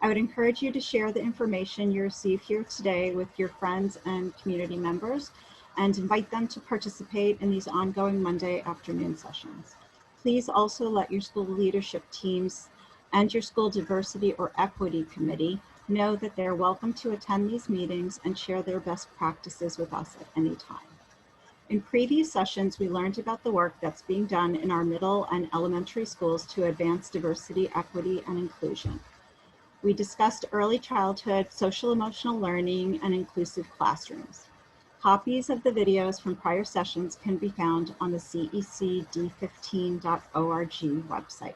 I would encourage you to share the information you receive here today with your friends and community members and invite them to participate in these ongoing Monday afternoon sessions. Please also let your school leadership teams and your school diversity or equity committee know that they're welcome to attend these meetings and share their best practices with us at any time. In previous sessions, we learned about the work that's being done in our middle and elementary schools to advance diversity, equity, and inclusion. We discussed early childhood, social emotional learning, and inclusive classrooms. Copies of the videos from prior sessions can be found on the cecd15.org website.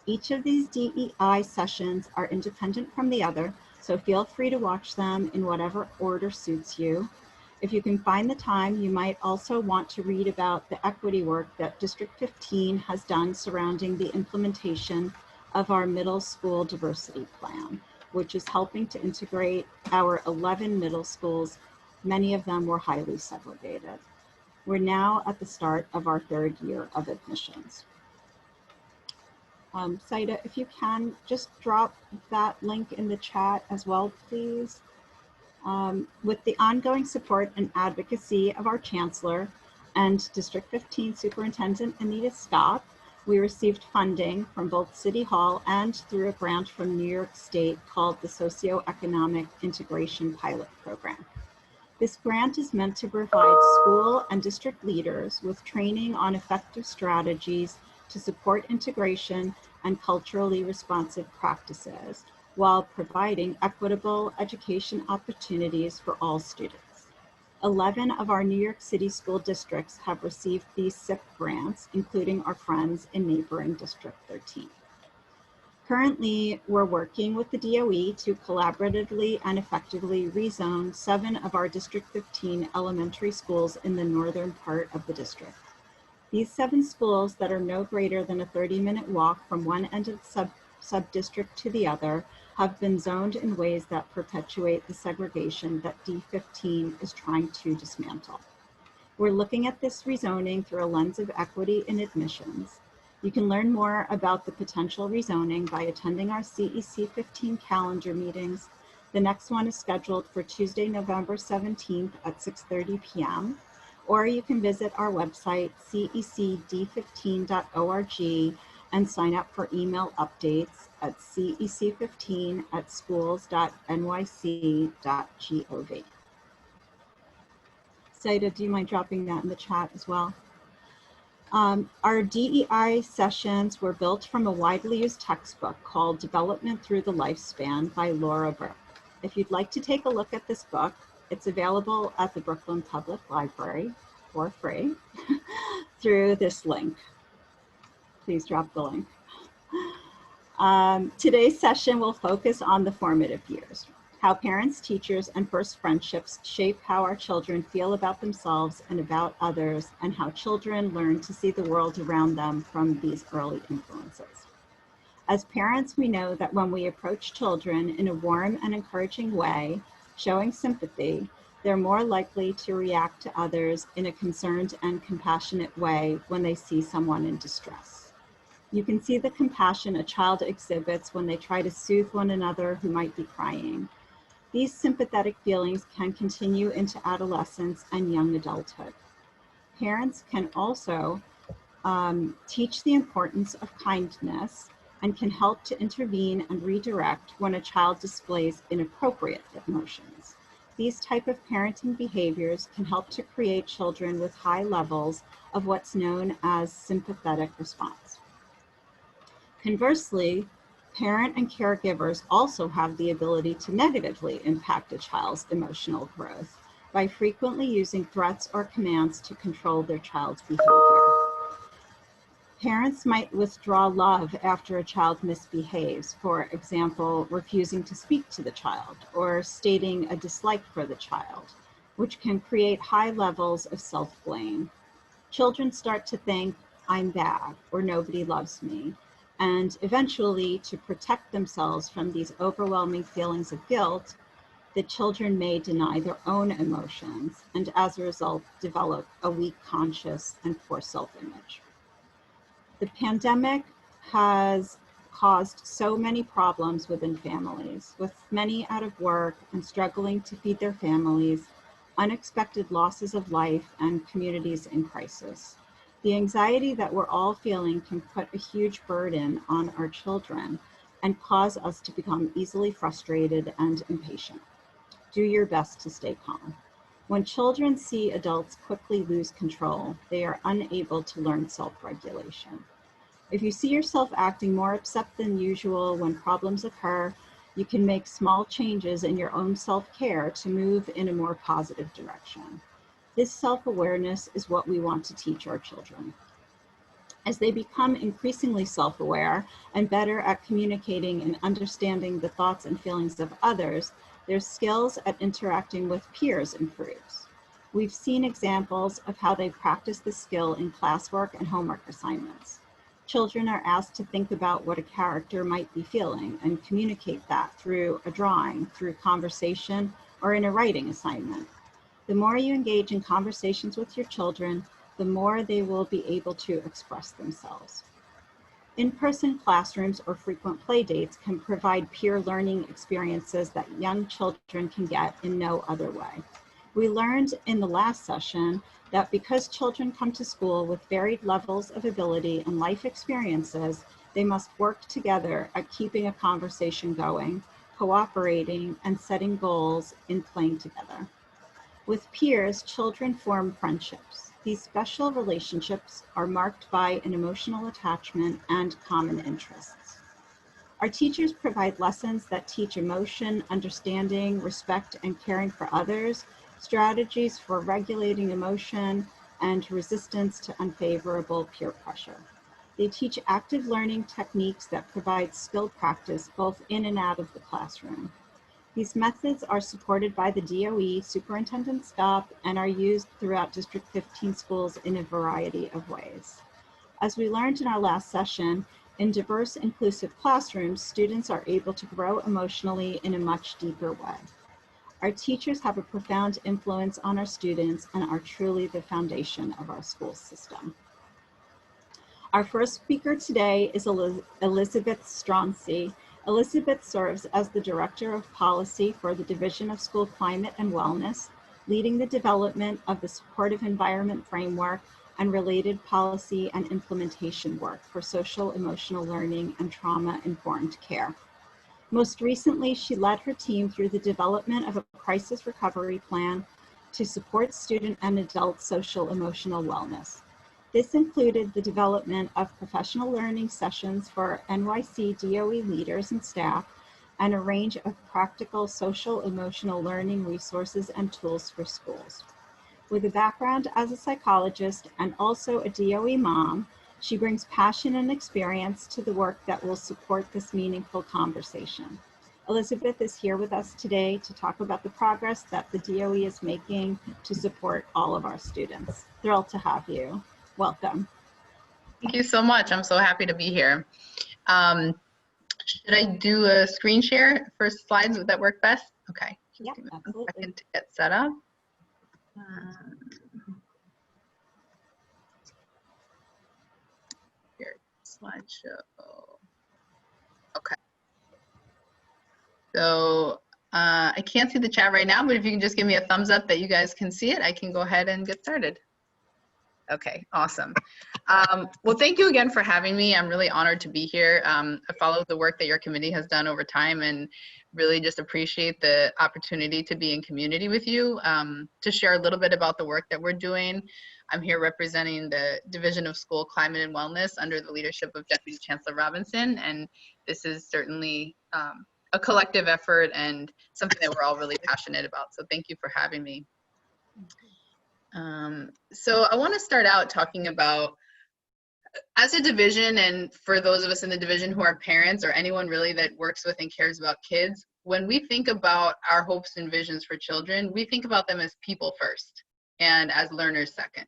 Each of these DEI sessions are independent from the other, so feel free to watch them in whatever order suits you. If you can find the time, you might also want to read about the equity work that District 15 has done surrounding the implementation of our middle school diversity plan, which is helping to integrate our 11 middle schools. Many of them were highly segregated. We're now at the start of our third year of admissions. Saida, if you can, just drop that link in the chat as well, please. With the ongoing support and advocacy of our Chancellor and District 15 Superintendent Anita Scott, we received funding from both City Hall and through a grant from New York State called the Socioeconomic Integration Pilot Program. This grant is meant to provide school and district leaders with training on effective strategies to support integration and culturally responsive practices while providing equitable education opportunities for all students. 11 of our New York City school districts have received these SIP grants, including our friends in neighboring District 13. Currently, we're working with the DOE to collaboratively and effectively rezone 7 of our District 15 elementary schools in the northern part of the district. These 7 schools that are no greater than a 30-minute walk from one end of the sub-district to the other have been zoned in ways that perpetuate the segregation that D15 is trying to dismantle. We're looking at this rezoning through a lens of equity in admissions. You can learn more about the potential rezoning by attending our CEC 15 calendar meetings. The next one is scheduled for Tuesday, November 17th at 6:30 p.m. Or you can visit our website, cecd15.org, and sign up for email updates at cec15@schools.nyc.gov. Saida, do you mind dropping that in the chat as well? Our DEI sessions were built from a widely used textbook called Development Through the Lifespan by Laura Burke. If you'd like to take a look at this book, it's available at the Brooklyn Public Library for free through this link. Please drop the link. Today's session will focus on the formative years, how parents, teachers, and first friendships shape how our children feel about themselves and about others, and how children learn to see the world around them from these early influences. As parents, we know that when we approach children in a warm and encouraging way, showing sympathy, they're more likely to react to others in a concerned and compassionate way when they see someone in distress. You can see the compassion a child exhibits when they try to soothe one another who might be crying. These sympathetic feelings can continue into adolescence and young adulthood. Parents can also teach the importance of kindness and can help to intervene and redirect when a child displays inappropriate emotions. These type of parenting behaviors can help to create children with high levels of what's known as sympathetic response. Conversely, parent and caregivers also have the ability to negatively impact a child's emotional growth by frequently using threats or commands to control their child's behavior. Parents might withdraw love after a child misbehaves, for example, refusing to speak to the child or stating a dislike for the child, which can create high levels of self-blame. Children start to think, I'm bad, or nobody loves me. And eventually, to protect themselves from these overwhelming feelings of guilt, the children may deny their own emotions and as a result develop a weak conscience and poor self-image. The pandemic has caused so many problems within families, with many out of work and struggling to feed their families, unexpected losses of life, and communities in crisis. The anxiety that we're all feeling can put a huge burden on our children and cause us to become easily frustrated and impatient. Do your best to stay calm. When children see adults quickly lose control, they are unable to learn self-regulation. If you see yourself acting more upset than usual when problems occur, you can make small changes in your own self-care to move in a more positive direction. This self-awareness is what we want to teach our children. As they become increasingly self-aware and better at communicating and understanding the thoughts and feelings of others, their skills at interacting with peers improves. We've seen examples of how they practice the skill in classwork and homework assignments. Children are asked to think about what a character might be feeling and communicate that through a drawing, through conversation, or in a writing assignment. The more you engage in conversations with your children, the more they will be able to express themselves. In-person classrooms or frequent play dates can provide peer learning experiences that young children can get in no other way. We learned in the last session that because children come to school with varied levels of ability and life experiences, they must work together at keeping a conversation going, cooperating, and setting goals in playing together. With peers, children form friendships. These special relationships are marked by an emotional attachment and common interests. Our teachers provide lessons that teach emotion, understanding, respect, and caring for others, strategies for regulating emotion, and resistance to unfavorable peer pressure. They teach active learning techniques that provide skill practice both in and out of the classroom. These methods are supported by the DOE Superintendent SCOP and are used throughout District 15 schools in a variety of ways. As we learned in our last session, in diverse, inclusive classrooms, students are able to grow emotionally in a much deeper way. Our teachers have a profound influence on our students and are truly the foundation of our school system. Our first speaker today is Elizabeth Stronsey. Elizabeth serves as the Director of Policy for the Division of School Climate and Wellness, leading the development of the Supportive Environment Framework and related policy and implementation work for social emotional learning and trauma-informed care. Most recently, she led her team through the development of a crisis recovery plan to support student and adult social emotional wellness. This included the development of professional learning sessions for NYC DOE leaders and staff, and a range of practical social emotional learning resources and tools for schools. With a background as a psychologist and also a DOE mom, she brings passion and experience to the work that will support this meaningful conversation. Elizabeth is here with us today to talk about the progress that the DOE is making to support all of our students. Thrilled to have you. Welcome. Thank you so much. I'm so happy to be here. Should I do a screen share for slides? Would that work best? Okay. Yeah, absolutely. A second to get set up. Here, slideshow. Okay. So I can't see the chat right now, but if you can just give me a thumbs up that you guys can see it, I can go ahead and get started. Okay, awesome. Well, thank you again for having me. I'm really honored to be here. I follow the work that your committee has done over time and really just appreciate the opportunity to be in community with you, to share a little bit about the work that we're doing. I'm here representing the Division of School Climate and Wellness under the leadership of Deputy Chancellor Robinson, and this is certainly a collective effort and something that we're all really passionate about. So thank you for having me. So I want to start out talking about, as a division, and for those of us in the division who are parents or anyone really that works with and cares about kids, when we think about our hopes and visions for children, we think about them as people first and as learners second.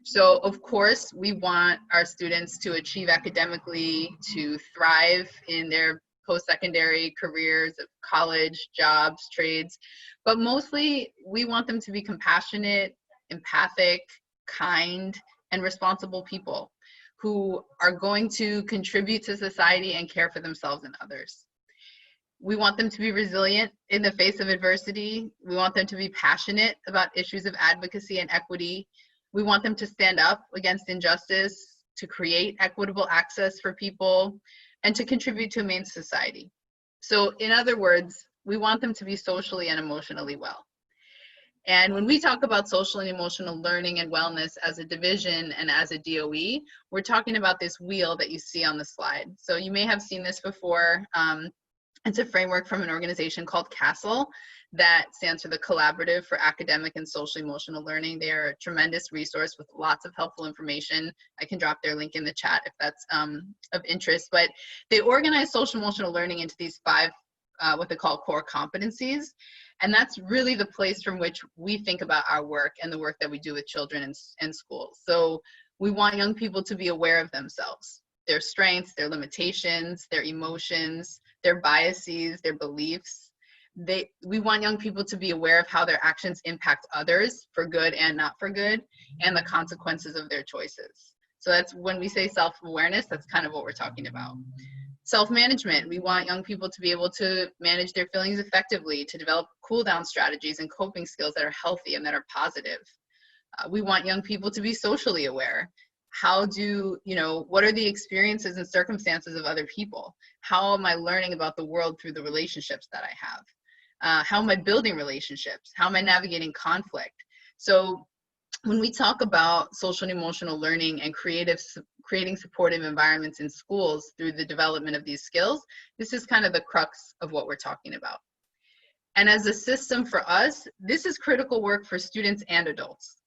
So of course, we want our students to achieve academically, to thrive in their post-secondary careers, college, jobs, trades, but mostly we want them to be compassionate, empathic, kind, and responsible people who are going to contribute to society and care for themselves and others. We want them to be resilient in the face of adversity. We want them to be passionate about issues of advocacy and equity. We want them to stand up against injustice, to create equitable access for people, and to contribute to a humane society. So in other words, we want them to be socially and emotionally well. And when we talk about social and emotional learning and wellness as a division and as a DOE, we're talking about this wheel that you see on the slide. So you may have seen this before. It's a framework from an organization called CASTLE that stands for the Collaborative for Academic and Social Emotional Learning. They are a tremendous resource with lots of helpful information. I can drop their link in the chat if that's of interest. But they organize social emotional learning into these 5 what they call core competencies. And that's really the place from which we think about our work and the work that we do with children in schools. So we want young people to be aware of themselves, their strengths, their limitations, their emotions, their biases, their beliefs. We want young people to be aware of how their actions impact others for good and not for good, and the consequences of their choices. So that's when we say self-awareness, that's kind of what we're talking about. Self-management, we want young people to be able to manage their feelings effectively, to develop cool-down strategies and coping skills that are healthy and that are positive. We want young people to be socially aware. What are the experiences and circumstances of other people? How am I learning about the world through the relationships that I have? How am I building relationships? How am I navigating conflict? So when we talk about social and emotional learning and creating supportive environments in schools through the development of these skills, this is kind of the crux of what we're talking about. And as a system for us, this is critical work for students and adults.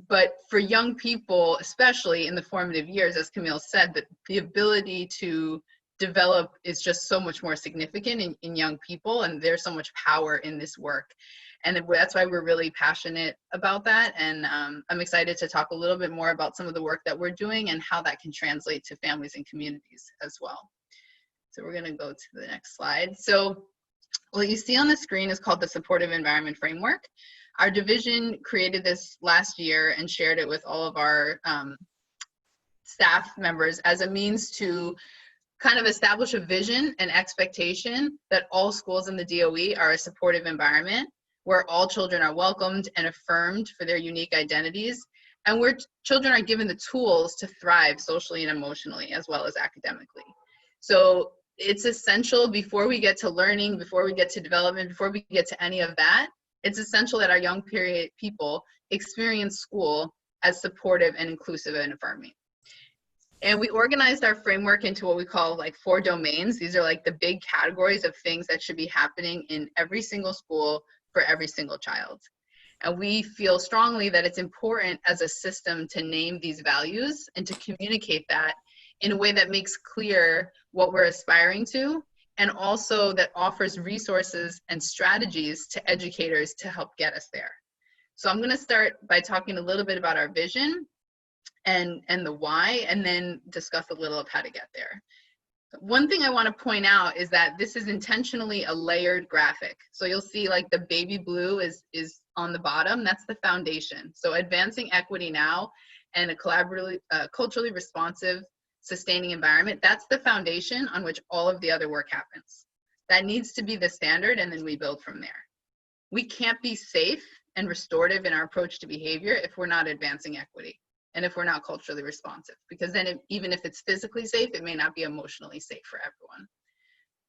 But for young people, especially in the formative years, as Camille said, that the ability to develop is just so much more significant in young people, and there's so much power in this work. And that's why we're really passionate about that. And I'm excited to talk a little bit more about some of the work that we're doing and how that can translate to families and communities as well. So we're gonna go to the next slide. So what you see on the screen is called the Supportive Environment Framework. Our division created this last year and shared it with all of our staff members as a means to kind of establish a vision and expectation that all schools in the DOE are a supportive environment where all children are welcomed and affirmed for their unique identities, and where children are given the tools to thrive socially and emotionally as well as academically. So it's essential before we get to learning, before we get to development, before we get to any of that, it's essential that our young people experience school as supportive and inclusive and affirming. And we organized our framework into what we call like 4 domains. These are like the big categories of things that should be happening in every single school for every single child. And we feel strongly that it's important as a system to name these values and to communicate that in a way that makes clear what we're aspiring to, and also that offers resources and strategies to educators to help get us there. So I'm going to start by talking a little bit about our vision and the why, and then discuss a little of how to get there. One thing I want to point out is that this is intentionally a layered graphic. So you'll see like the baby blue is on the bottom, that's the foundation. So advancing equity now and a collaboratively, culturally responsive, sustaining environment, that's the foundation on which all of the other work happens. That needs to be the standard, and then we build from there. We can't be safe and restorative in our approach to behavior if we're not advancing equity and if we're not culturally responsive, because then even if it's physically safe, it may not be emotionally safe for everyone.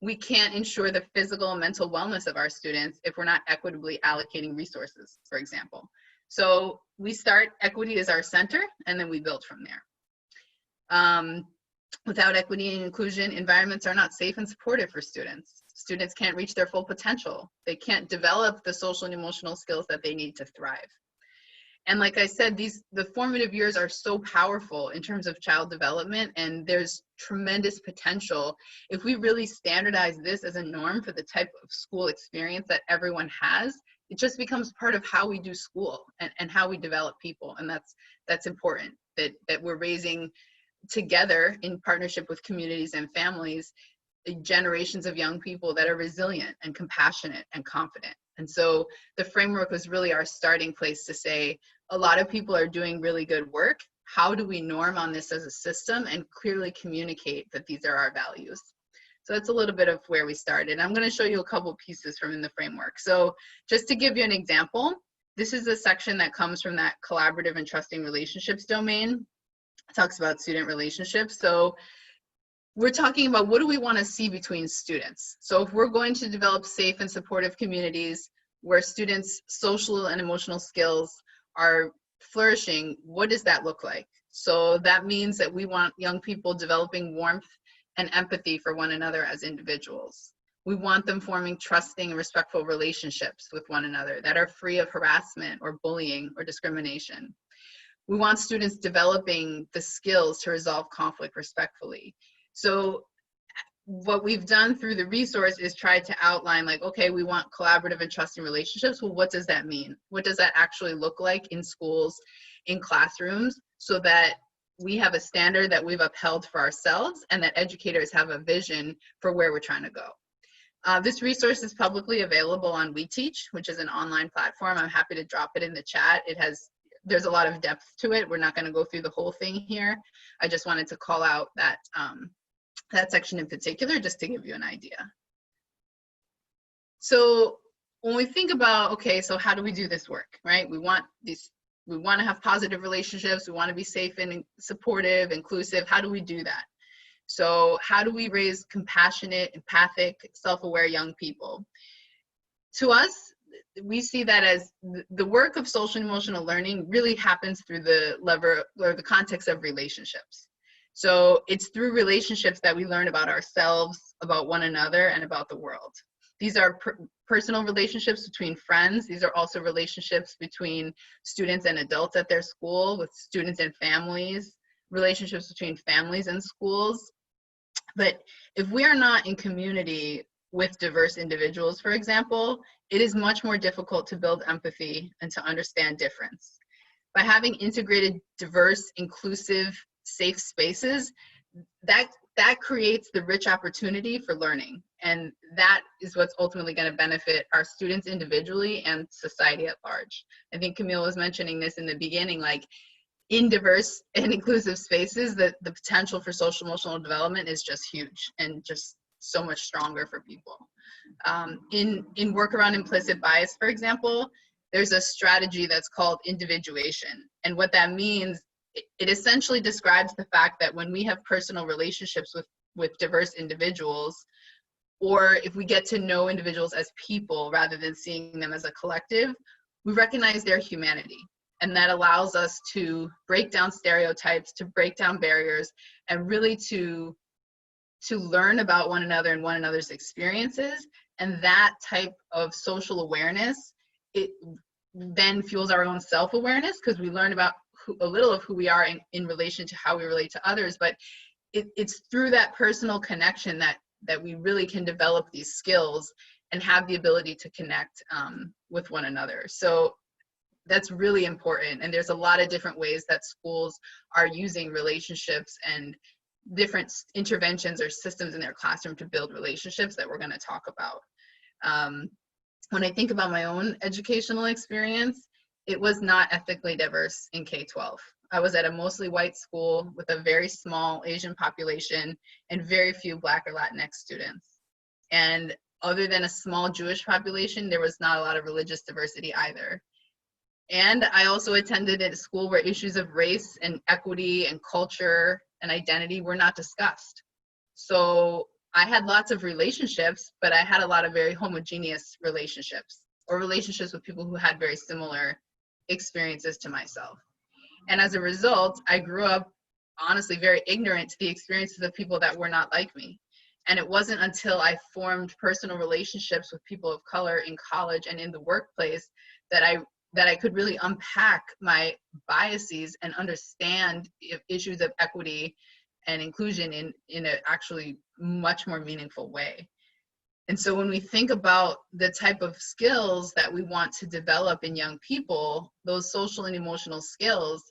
We can't ensure the physical and mental wellness of our students if we're not equitably allocating resources, for example. So we start, equity as our center, and then we build from there. Without equity and inclusion, environments are not safe and supportive for students. Students can't reach their full potential. They can't develop the social and emotional skills that they need to thrive. And like I said, the formative years are so powerful in terms of child development, and there's tremendous potential if we really standardize this as a norm for the type of school experience that everyone has. It just becomes part of how we do school and how we develop people, and that's important, that we're raising together in partnership with communities and families generations of young people that are resilient and compassionate and confident. And so the framework was really our starting place to say a lot of people are doing really good work. how do we norm on this as a system and clearly communicate that these are our values? So that's a little bit of where we started. I'm going to show you a couple pieces from in the framework. So just to give you an example, this is a section that comes from that collaborative and trusting relationships domain. It talks about student relationships. So we're talking about what do we want to see between students. So if we're going to develop safe and supportive communities where students' social and emotional skills are flourishing, what does that look like? So that means that we want young people developing warmth and empathy for one another as individuals. We want them forming trusting and respectful relationships with one another that are free of harassment or bullying or discrimination. We want students developing the skills to resolve conflict respectfully. So what we've done through the resource is try to outline, like, okay, we want collaborative and trusting relationships. Well, what does that mean? What does that actually look like in schools, in classrooms, so that we have a standard that we've upheld for ourselves and that educators have a vision for where we're trying to go. This resource is publicly available on WeTeach, which is an online platform. I'm happy to drop it in the chat. There's a lot of depth to it. We're not going to go through the whole thing here. I just wanted to call out that that section in particular, just to give you an idea. So when we think about, okay, so how do we do this work, right? We want to have positive relationships. We want to be safe and supportive, inclusive. How do we do that? So how do we raise compassionate, empathic, self-aware young people? To us, we see that as the work of social and emotional learning really happens through the lever or the context of relationships. So it's through relationships that we learn about ourselves, about one another, and about the world. These are personal relationships between friends. These are also relationships between students and adults at their school, with students and families, relationships between families and schools. But if we are not in community with diverse individuals, for example, it is much more difficult to build empathy and to understand difference. By having integrated, diverse, inclusive, safe spaces, that creates the rich opportunity for learning. And that is what's ultimately going to benefit our students individually and society at large. I think Camille was mentioning this in the beginning, like in diverse and inclusive spaces, the potential for social emotional development is just huge and just so much stronger for people. In work around implicit bias, for example, there's a strategy that's called individuation. And what that means, it essentially describes the fact that when we have personal relationships with diverse individuals, or if we get to know individuals as people rather than seeing them as a collective, we recognize their humanity. And that allows us to break down stereotypes, to break down barriers, and really to learn about one another and one another's experiences. And that type of social awareness, it then fuels our own self-awareness, because we learn about a little of who we are in relation to how we relate to others. But it's through that personal connection that we really can develop these skills and have the ability to connect with one another. So that's really important. And there's a lot of different ways that schools are using relationships and different interventions or systems in their classroom to build relationships that we're going to talk about. When I think about my own educational experience, it was not ethnically diverse in K-12. I was at a mostly white school with a very small Asian population and very few Black or Latinx students. And other than a small Jewish population, there was not a lot of religious diversity either. And I also attended at a school where issues of race and equity and culture and identity were not discussed. So I had lots of relationships, but I had a lot of very homogeneous relationships, or relationships with people who had very similar experiences to myself. And as a result, I grew up honestly very ignorant to the experiences of people that were not like me. And it wasn't until I formed personal relationships with people of color in college and in the workplace that I could really unpack my biases and understand issues of equity and inclusion in a actually much more meaningful way. And so when we think about the type of skills that we want to develop in young people, those social and emotional skills,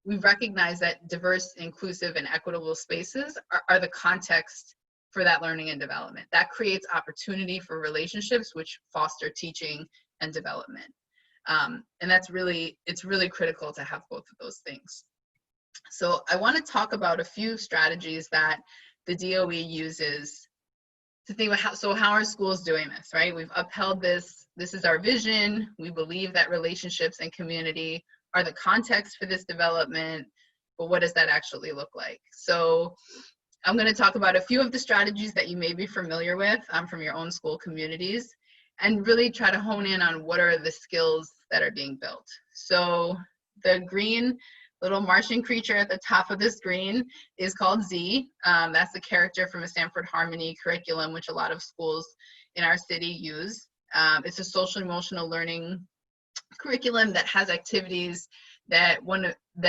we recognize that diverse, inclusive, and equitable spaces are the context for that learning and development. That creates opportunity for relationships which foster teaching and development. And it's really critical to have both of those things. So I want to talk about a few strategies that the DOE uses to think about how are schools doing this, right? We've upheld this. This is our vision. We believe that relationships and community are the context for this development, but what does that actually look like? So I'm going to talk about a few of the strategies that you may be familiar with from your own school communities, and really try to hone in on what are the skills that are being built. So the green little Martian creature at the top of the screen is called Z. That's the character from a Stanford Harmony curriculum, which a lot of schools in our city use. It's a social emotional learning curriculum that has activities that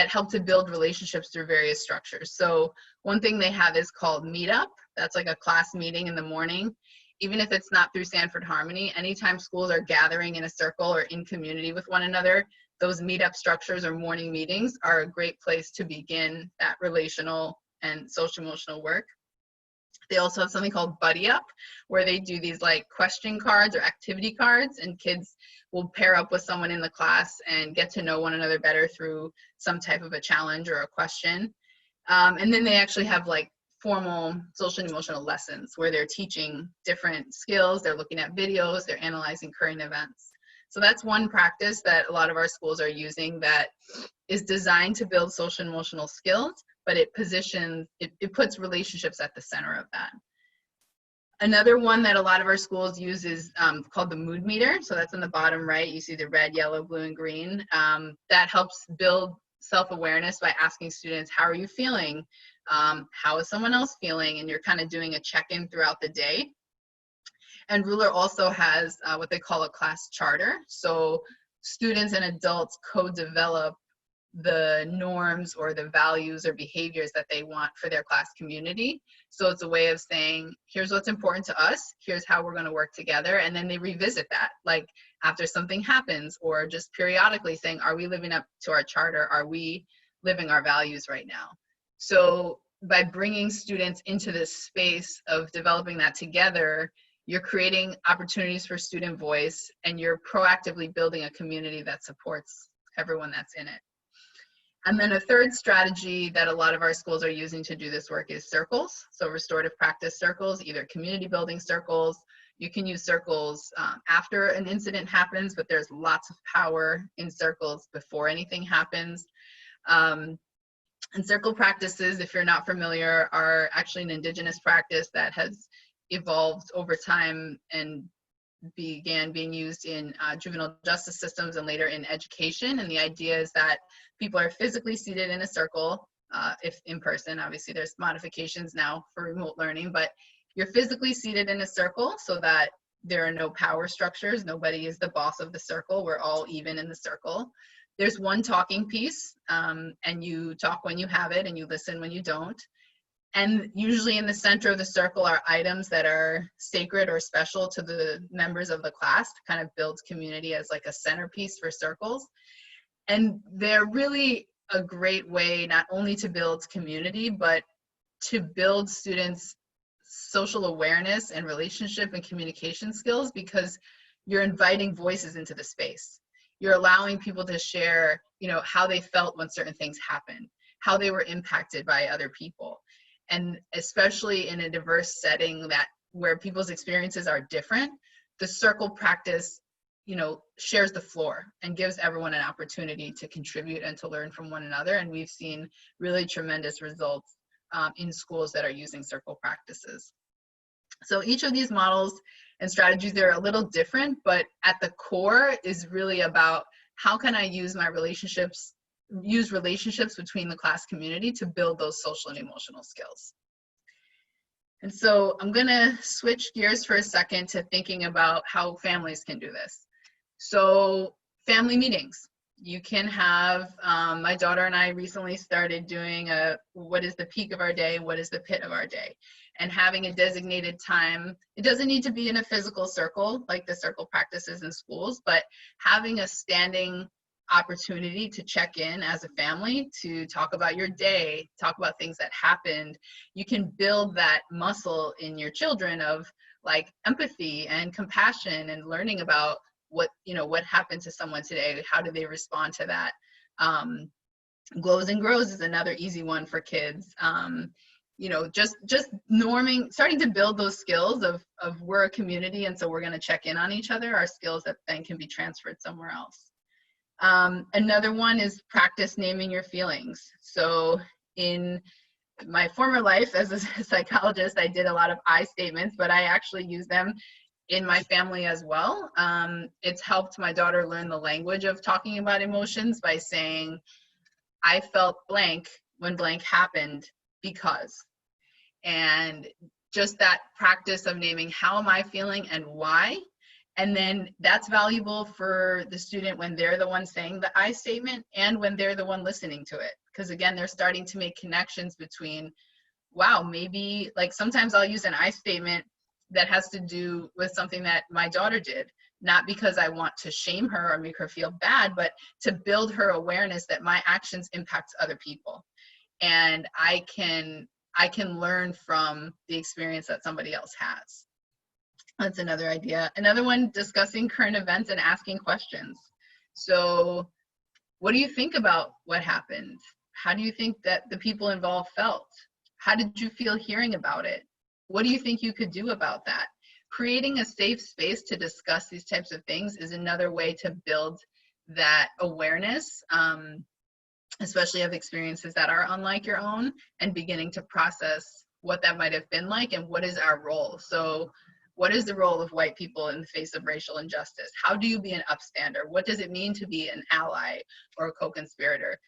help to build relationships through various structures. So one thing they have is called Meetup. That's like a class meeting in the morning. Even if it's not through Stanford Harmony, anytime schools are gathering in a circle or in community with one another, those meetup structures or morning meetings are a great place to begin that relational and social emotional work. They also have something called Buddy Up, where they do these like question cards or activity cards, and kids will pair up with someone in the class and get to know one another better through some type of a challenge or a question. And then they actually have like formal social and emotional lessons where they're teaching different skills, they're looking at videos, they're analyzing current events. So that's one practice that a lot of our schools are using that is designed to build social and emotional skills, but it puts relationships at the center of that. Another one that a lot of our schools use is called the mood meter. So that's on the bottom right. You see the red, yellow, blue, and green. That helps build self-awareness by asking students, how are you feeling? How is someone else feeling? And you're kind of doing a check-in throughout the day. And Ruler also has what they call a class charter. So students and adults co-develop the norms or the values or behaviors that they want for their class community. So it's a way of saying, here's what's important to us, here's how we're going to work together, and then they revisit that, like after something happens, or just periodically saying, are we living up to our charter? Are we living our values right now? So by bringing students into this space of developing that together, you're creating opportunities for student voice, and you're proactively building a community that supports everyone that's in it. And then a third strategy that a lot of our schools are using to do this work is circles. So restorative practice circles, either community building circles. You can use circles after an incident happens, but there's lots of power in circles before anything happens. And circle practices, if you're not familiar, are actually an indigenous practice that has evolved over time and began being used in juvenile justice systems and later in education. And the idea is that people are physically seated in a circle, if in person. Obviously there's modifications now for remote learning, but you're physically seated in a circle so that there are no power structures. Nobody is the boss of the circle. We're all even in the circle. There's one talking piece, and you talk when you have it and you listen when you don't. And usually in the center of the circle are items that are sacred or special to the members of the class to kind of build community as like a centerpiece for circles. And they're really a great way not only to build community, but to build students' social awareness and relationship and communication skills, because you're inviting voices into the space. You're allowing people to share, how they felt when certain things happened, how they were impacted by other people. And especially in a diverse setting where people's experiences are different, the circle practice, shares the floor and gives everyone an opportunity to contribute and to learn from one another. And we've seen really tremendous results in schools that are using circle practices. So each of these models and strategies are a little different, but at the core is really about how can I use relationships between the class community to build those social and emotional skills. And so I'm gonna switch gears for a second to thinking about how families can do this. So family meetings. You can have, my daughter and I recently started doing what is the peak of our day, what is the pit of our day? And having a designated time. It doesn't need to be in a physical circle like the circle practices in schools, but having a standing opportunity to check in as a family, to talk about your day, talk about things that happened. You can build that muscle in your children of like empathy and compassion and learning about what happened to someone today, how do they respond to that, Glows and grows is another easy one for kids. You know, just norming, starting to build those skills of we're a community, and so we're going to check in on each other, are skills that then can be transferred somewhere else. Another one is practice naming your feelings. So in my former life as a psychologist, I did a lot of I statements, but I actually use them in my family as well. It's helped my daughter learn the language of talking about emotions by saying, I felt blank when blank happened because. And just that practice of naming how am I feeling and why. And then that's valuable for the student when they're the one saying the I statement and when they're the one listening to it. Because again, they're starting to make connections between, wow, maybe, like sometimes I'll use an I statement that has to do with something that my daughter did, not because I want to shame her or make her feel bad, but to build her awareness that my actions impact other people. And I can learn from the experience that somebody else has. That's another idea. Another one, discussing current events and asking questions. So what do you think about what happened? How do you think that the people involved felt? How did you feel hearing about it? What do you think you could do about that? Creating a safe space to discuss these types of things is another way to build that awareness, especially of experiences that are unlike your own, and beginning to process what that might have been like and what is our role. So what is the role of white people in the face of racial injustice? How do you be an upstander? What does it mean to be an ally or a co-conspirator?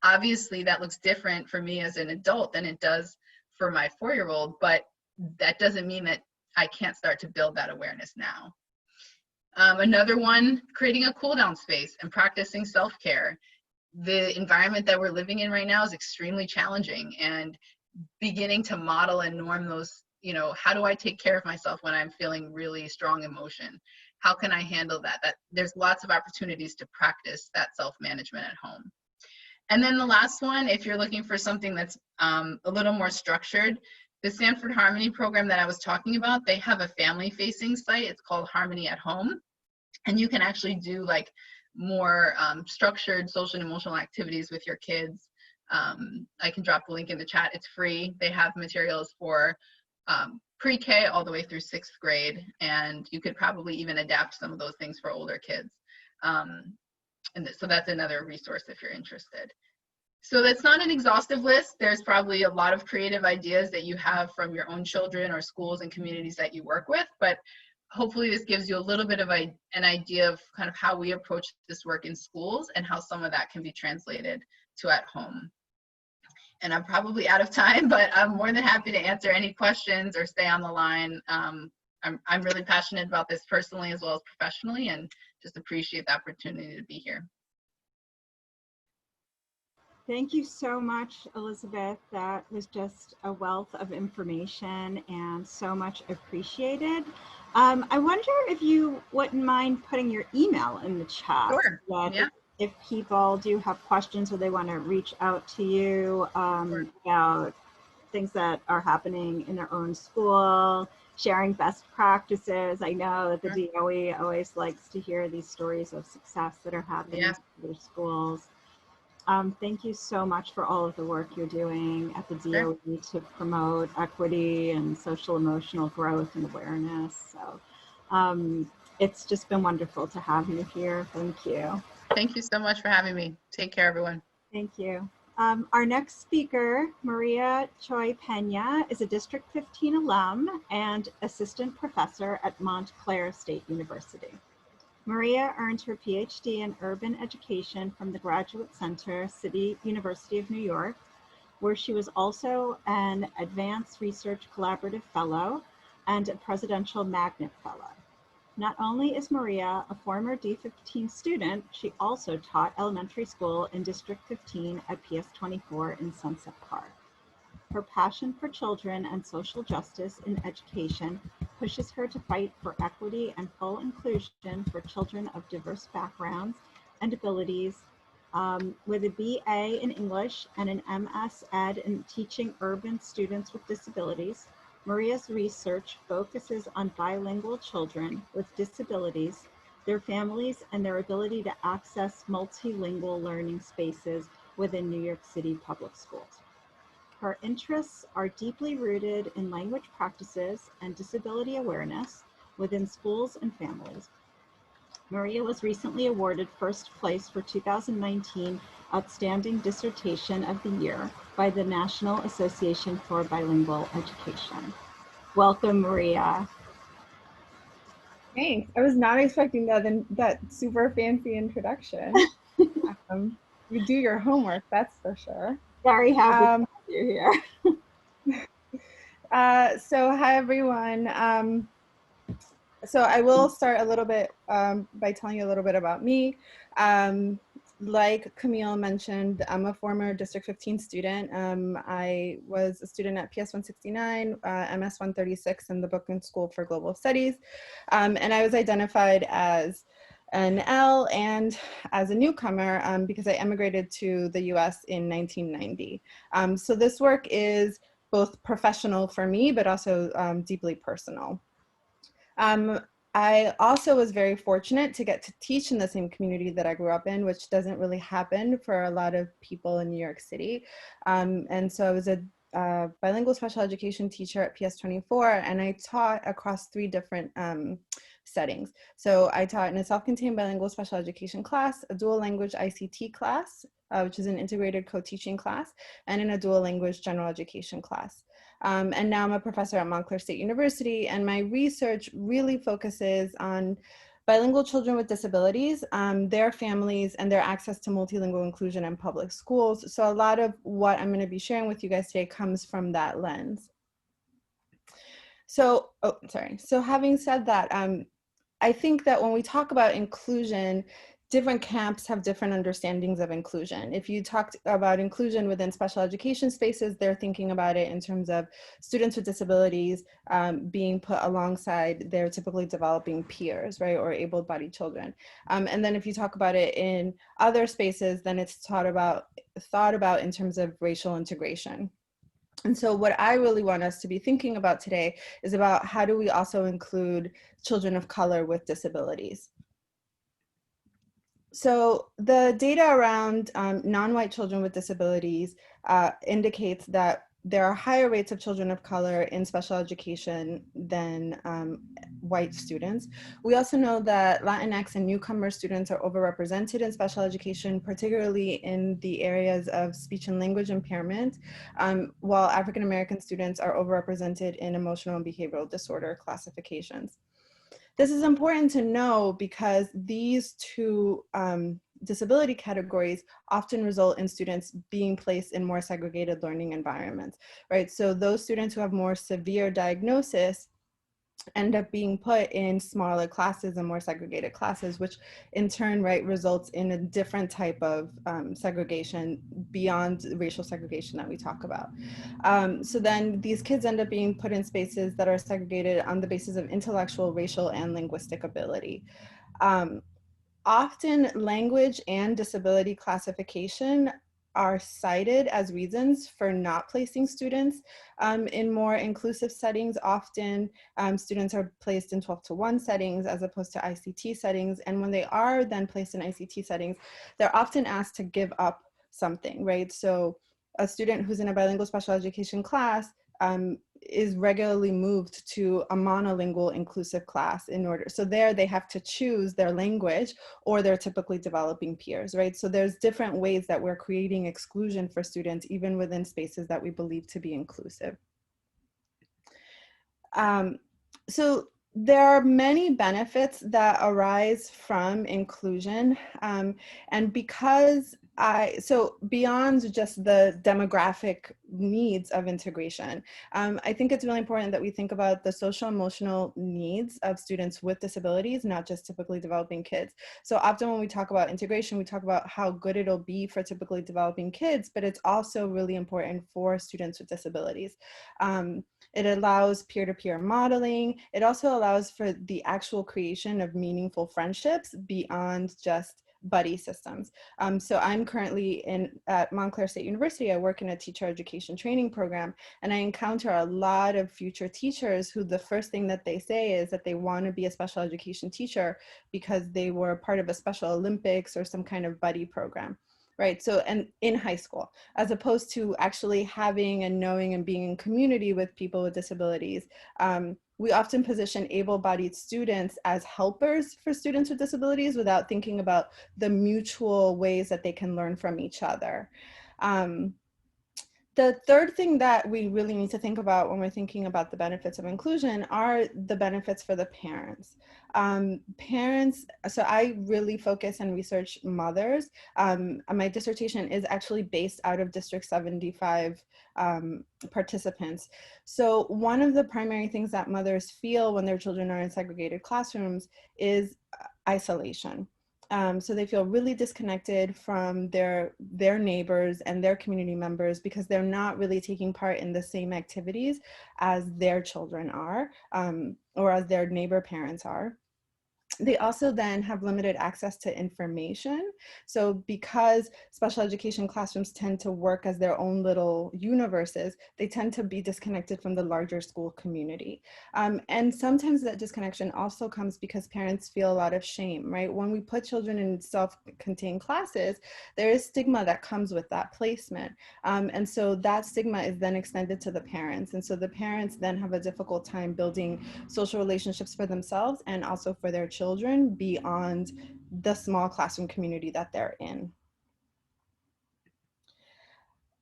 Obviously, that looks different for me as an adult than it does for my 4-year-old, but that doesn't mean that I can't start to build that awareness now. Another one, creating a cool down space and practicing self-care. The environment that we're living in right now is extremely challenging, and beginning to model and norm those, you know, how do I take care of myself when I'm feeling really strong emotion? How can I handle that? There's lots of opportunities to practice that self-management at home. And then the last one, if you're looking for something that's a little more structured, the Sanford Harmony program that I was talking about, they have a family-facing site. It's called Harmony at Home. And you can actually do like more structured social and emotional activities with your kids. I can drop the link in the chat. It's free. They have materials for pre-K all the way through 6th grade, and you could probably even adapt some of those things for older kids. And so that's another resource if you're interested. So that's not an exhaustive list. There's probably a lot of creative ideas that you have from your own children or schools and communities that you work with, but hopefully this gives you a little bit of an idea of kind of how we approach this work in schools and how some of that can be translated to at home. And I'm probably out of time, but I'm more than happy to answer any questions or stay on the line. I'm really passionate about this personally as well as professionally, and just appreciate the opportunity to be here. Thank you so much, Elizabeth. That was just a wealth of information and so much appreciated. I wonder if you wouldn't mind putting your email in the chat. Sure. So Yeah. if people do have questions or they want to reach out to you about things that are happening in their own school, sharing best practices. I know that the DOE always likes to hear these stories of success that are happening in their schools. Thank you so much for all of the work you're doing at the DOE to promote equity and social emotional growth and awareness. So it's just been wonderful to have you here. Thank you. Thank you so much for having me. Take care, everyone. Thank you. Our next speaker, Maria Choi Pena, is a District 15 alum and assistant professor at Montclair State University. Maria earned her PhD in urban education from the Graduate Center, City University of New York, where she was also an Advanced Research Collaborative Fellow and a Presidential Magnet Fellow. Not only is Maria a former D15 student, she also taught elementary school in District 15 at PS24 in Sunset Park. Her passion for children and social justice in education pushes her to fight for equity and full inclusion for children of diverse backgrounds and abilities. With a BA in English and an MS Ed in teaching urban students with disabilities, Maria's research focuses on bilingual children with disabilities, their families, and their ability to access multilingual learning spaces within New York City public schools. Her interests are deeply rooted in language practices and disability awareness within schools and families. Maria was recently awarded first place for 2019 Outstanding Dissertation of the Year by the National Association for Bilingual Education. Welcome, Maria. Thanks. I was not expecting that super fancy introduction. You do your homework, that's for sure. Very happy to have you here. So hi, everyone. So I will start a little bit by telling you a little bit about me. Like Camille mentioned, I'm a former District 15 student. I was a student at PS 169, MS 136 in the Brooklyn School for Global Studies. And I was identified as an L and as a newcomer because I emigrated to the US in 1990. So this work is both professional for me, but also deeply personal. I also was very fortunate to get to teach in the same community that I grew up in, which doesn't really happen for a lot of people in New York City. And so I was a bilingual special education teacher at PS24, and I taught across 3 different settings. So I taught in a self-contained bilingual special education class, a dual language ICT class, which is an integrated co-teaching class, and in a dual language general education class. And now I'm a professor at Montclair State University, and my research really focuses on bilingual children with disabilities, their families, and their access to multilingual inclusion in public schools. So a lot of what I'm going to be sharing with you guys today comes from that lens. So, So having said that, I think that when we talk about inclusion, different camps have different understandings of inclusion. If you talk about inclusion within special education spaces, they're thinking about it in terms of students with disabilities being put alongside their typically developing peers, right, or able-bodied children. And then if you talk about it in other spaces, then it's thought about in terms of racial integration. And so what I really want us to be thinking about today is about how do we also include children of color with disabilities. So the data around non-white children with disabilities indicates that there are higher rates of children of color in special education than white students. We also know that Latinx and newcomer students are overrepresented in special education, particularly in the areas of speech and language impairment, while African American students are overrepresented in emotional and behavioral disorder classifications. This is important to know because these 2 disability categories often result in students being placed in more segregated learning environments, right? So those students who have more severe diagnosis end up being put in smaller classes and more segregated classes, which in turn, right, results in a different type of segregation beyond racial segregation that we talk about. So then these kids end up being put in spaces that are segregated on the basis of intellectual, racial, and linguistic ability. Often language and disability classification are cited as reasons for not placing students in more inclusive settings. Often students are placed in 12-to-1 settings as opposed to ICT settings. And when they are then placed in ICT settings, they're often asked to give up something, right? So a student who's in a bilingual special education class is regularly moved to a monolingual inclusive class in order, so there they have to choose their language or their typically developing peers, right? So there's different ways that we're creating exclusion for students, even within spaces that we believe to be inclusive. So there are many benefits that arise from inclusion, and because so beyond just the demographic needs of integration, I think it's really important that we think about the social emotional needs of students with disabilities, not just typically developing kids. So often when we talk about integration, we talk about how good it'll be for typically developing kids, but it's also really important for students with disabilities. It allows peer-to-peer modeling. It also allows for the actual creation of meaningful friendships beyond just buddy systems. So I'm currently at Montclair State University. I work in a teacher education training program, and I encounter a lot of future teachers who the first thing that they say is that they want to be a special education teacher because they were part of a Special Olympics or some kind of buddy program. right? So, and in high school, as opposed to actually having and knowing and being in community with people with disabilities. We often position able-bodied students as helpers for students with disabilities without thinking about the mutual ways that they can learn from each other. The third thing that we really need to think about when we're thinking about the benefits of inclusion are the benefits for the parents. Parents, so I really focus and research mothers. My dissertation is actually based out of District 75 participants. So one of the primary things that mothers feel when their children are in segregated classrooms is isolation. So they feel really disconnected from their neighbors and their community members because they're not really taking part in the same activities as their children are, or as their neighbor parents are. They also then have limited access to information. So because special education classrooms tend to work as their own little universes, they tend to be disconnected from the larger school community. And sometimes that disconnection also comes because parents feel a lot of shame, right? When we put children in self-contained classes, there is stigma that comes with that placement. And so that stigma is then extended to the parents. And so the parents then have a difficult time building social relationships for themselves and also for their children beyond the small classroom community that they're in.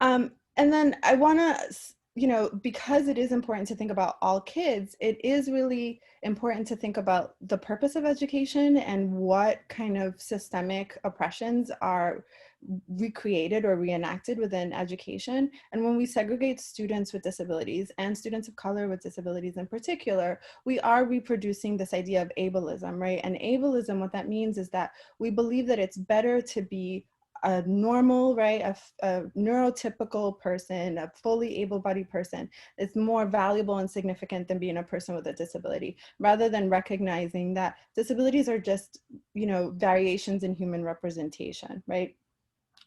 And then I want to, because it is important to think about all kids, it is really important to think about the purpose of education and what kind of systemic oppressions are recreated or reenacted within education. And when we segregate students with disabilities and students of color with disabilities in particular, we are reproducing this idea of ableism, right? And ableism, what that means is that we believe that it's better to be a normal, right, a neurotypical person, a fully able-bodied person is more valuable and significant than being a person with a disability, rather than recognizing that disabilities are just, variations in human representation, right?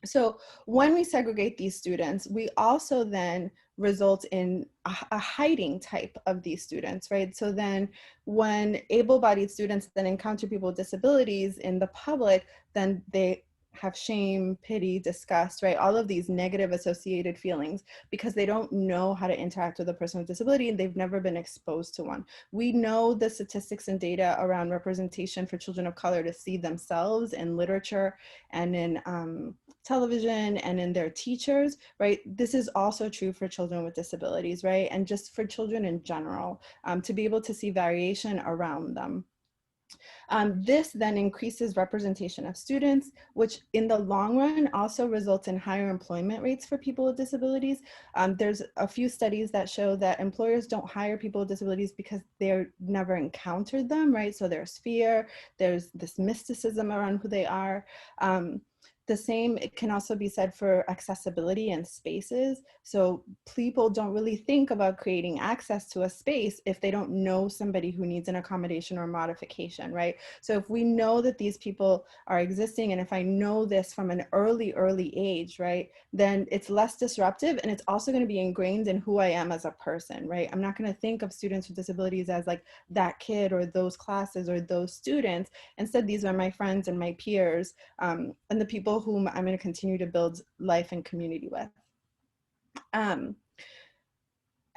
So when we segregate these students, we also then result in a hiding type of these students, right? So then when able-bodied students then encounter people with disabilities in the public, then they have shame, pity, disgust, right? All of these negative associated feelings because they don't know how to interact with a person with disability and they've never been exposed to one. We know the statistics and data around representation for children of color to see themselves in literature and in television and in their teachers, right? This is also true for children with disabilities, right? And just for children in general, to be able to see variation around them. This then increases representation of students, which in the long run also results in higher employment rates for people with disabilities. There's a few studies that show that employers don't hire people with disabilities because they're never encountered them, right? So there's fear, there's this mysticism around who they are. The same, it can also be said for accessibility and spaces. So people don't really think about creating access to a space if they don't know somebody who needs an accommodation or modification, right? So if we know that these people are existing, and if I know this from an early age, right, then it's less disruptive and it's also going to be ingrained in who I am as a person, right? I'm not going to think of students with disabilities as like that kid or those classes or those students. Instead, these are my friends and my peers, and the people whom I'm going to continue to build life and community with.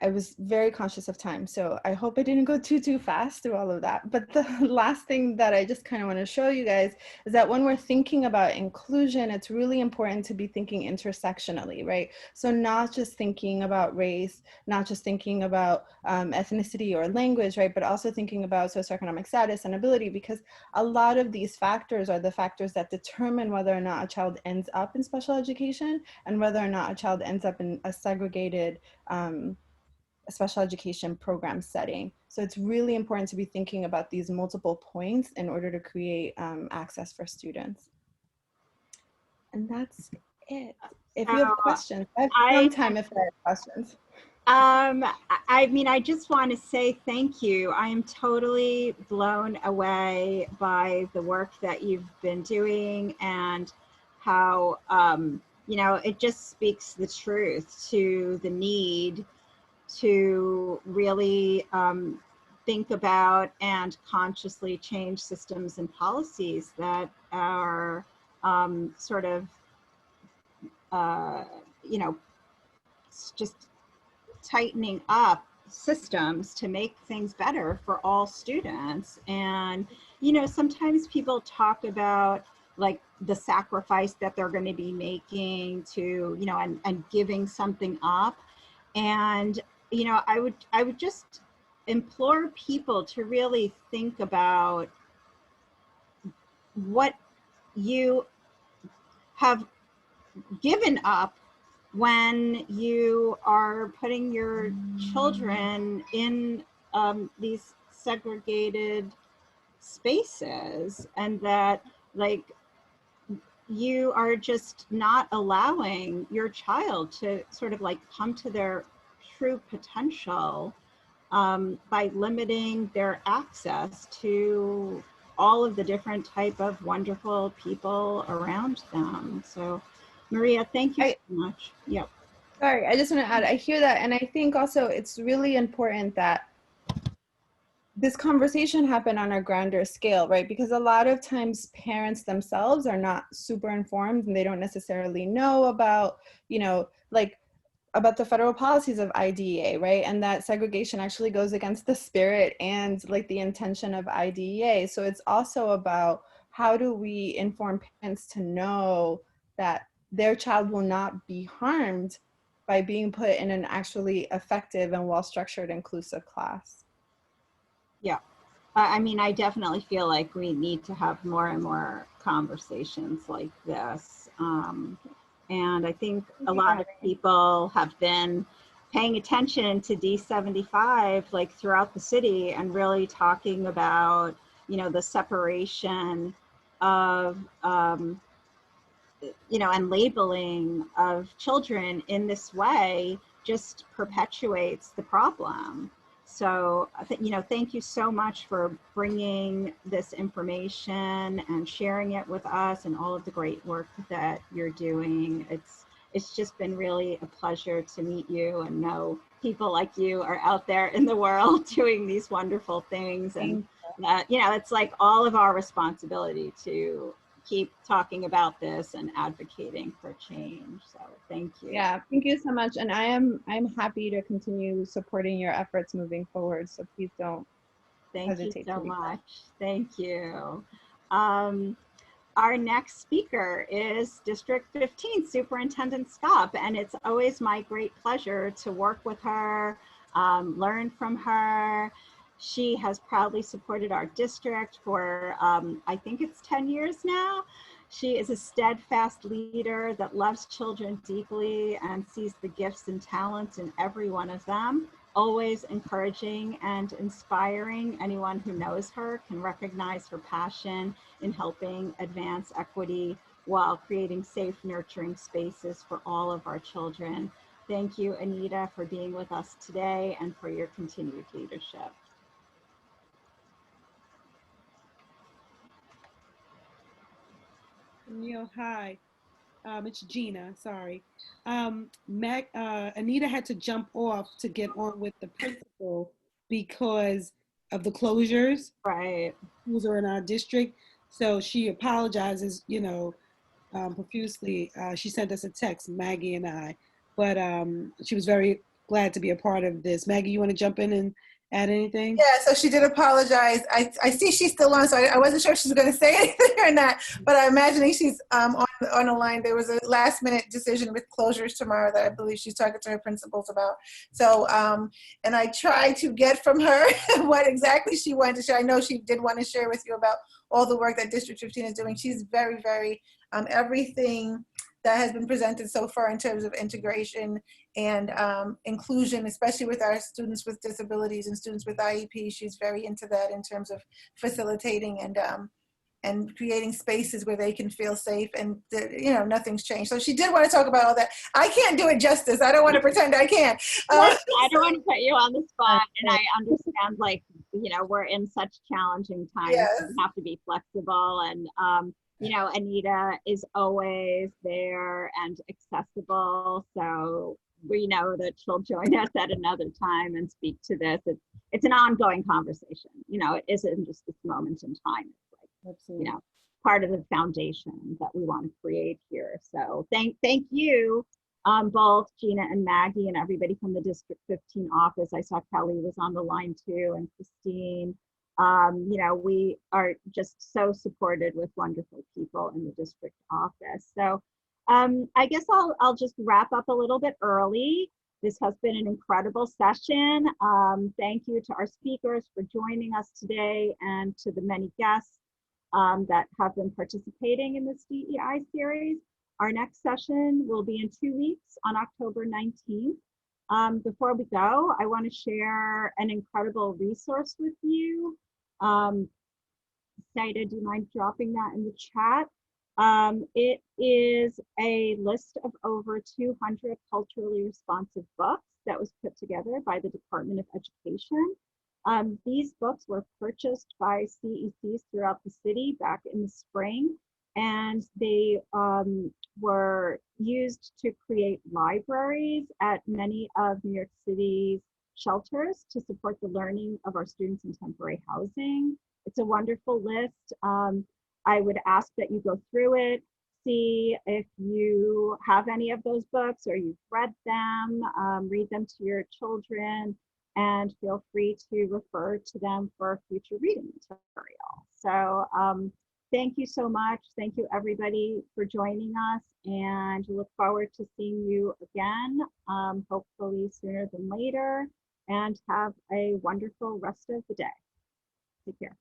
I was very conscious of time, so I hope I didn't go too fast through all of that. But the last thing that I just kind of want to show you guys is that when we're thinking about inclusion, it's really important to be thinking intersectionally, right? So not just thinking about race, not just thinking about ethnicity or language, right? But also thinking about socioeconomic status and ability, because a lot of these factors are the factors that determine whether or not a child ends up in special education and whether or not a child ends up in a segregated a special education program setting. So it's really important to be thinking about these multiple points in order to create access for students. And that's it. If you have questions, I have some time if there are questions. I mean, I just want to say thank you. I am totally blown away by the work that you've been doing and how, it just speaks the truth to the need to really think about and consciously change systems and policies that are sort of you know, just tightening up systems to make things better for all students. And, you know, sometimes people talk about like the sacrifice that they're going to be making to, you know, and giving something up. And, you know, I would just implore people to really think about what you have given up when you are putting your children in these segregated spaces, and that like you are just not allowing your child to sort of like come to their true potential by limiting their access to all of the different type of wonderful people around them. So Maria, thank you so much. Yep. Sorry, I just want to add, I hear that. And I think also it's really important that this conversation happen on a grander scale, right? Because a lot of times parents themselves are not super informed and they don't necessarily know about, you know, like about the federal policies of IDEA, right? And that segregation actually goes against the spirit and like the intention of IDEA. So it's also about how do we inform parents to know that their child will not be harmed by being put in an actually effective and well-structured inclusive class. Yeah. I mean, I definitely feel like we need to have more and more conversations like this. And I think a lot of people have been paying attention to D75 like throughout the city and really talking about, you know, the separation of, you know, and labeling of children in this way just perpetuates the problem. So, you know, thank you so much for bringing this information and sharing it with us and all of the great work that you're doing. It's just been really a pleasure to meet you and know people like you are out there in the world doing these wonderful things. And that, you know, it's like all of our responsibility to keep talking about this and advocating for change. So thank you. Yeah, thank you so much. And I'm happy to continue supporting your efforts moving forward. So please don't hesitate. Thank you so much. Thank you. Our next speaker is District 15 Superintendent Scott, and it's always my great pleasure to work with her, learn from her. She has proudly supported our district for, I think it's 10 years now. She is a steadfast leader that loves children deeply and sees the gifts and talents in every one of them, always encouraging and inspiring. Anyone who knows her can recognize her passion in helping advance equity while creating safe, nurturing spaces for all of our children. Thank you, Anita, for being with us today and for your continued leadership. Neil, hi. It's Gina, sorry. Anita had to jump off to get on with the principal because of the closures. Right. Schools are in our district. So she apologizes, you know, profusely. She sent us a text, Maggie and I, but she was very glad to be a part of this. Maggie, you want to jump in and add anything? Yeah, so she did apologize. I see she's still on, so I wasn't sure if she was going to say anything or not, but I'm imagining she's on the line. There was a last minute decision with closures tomorrow that I believe she's talking to her principals about. So, and I tried to get from her what exactly she wanted to share. I know she did want to share with you about all the work that District 15 is doing. She's very, very, everything that has been presented so far in terms of integration and inclusion, especially with our students with disabilities and students with IEP. She's very into that in terms of facilitating and creating spaces where they can feel safe, and you know, nothing's changed. So she did want to talk about all that. I can't do it justice. I don't want to pretend I can. I don't want to put you on the spot, and I understand, like, you know, we're in such challenging times. Yes. So we have to be flexible, and you know, Anita is always there and accessible. So we know that she'll join us at another time and speak to this. It's an ongoing conversation. You know, it isn't just this moment in time. It's like, absolutely, you know, part of the foundation that we want to create here. So thank you, both Gina and Maggie and everybody from the District 15 office. I saw Kelly was on the line too, and Christine. You know, we are just so supported with wonderful people in the district office. So I guess I'll just wrap up a little bit early. This has been an incredible session. Thank you to our speakers for joining us today and to the many guests that have been participating in this DEI series. Our next session will be in 2 weeks on October 19th. Before we go, I want to share an incredible resource with you. Saida, do you mind dropping that in the chat? It is a list of over 200 culturally responsive books that was put together by the Department of Education. These books were purchased by CECs throughout the city back in the spring, and they were used to create libraries at many of New York City's shelters to support the learning of our students in temporary housing. It's a wonderful list. I would ask that you go through it, see if you have any of those books or you've read them, read them to your children, and feel free to refer to them for future reading material. So thank you so much. Thank you everybody for joining us, and look forward to seeing you again, hopefully sooner than later, and have a wonderful rest of the day. Take care.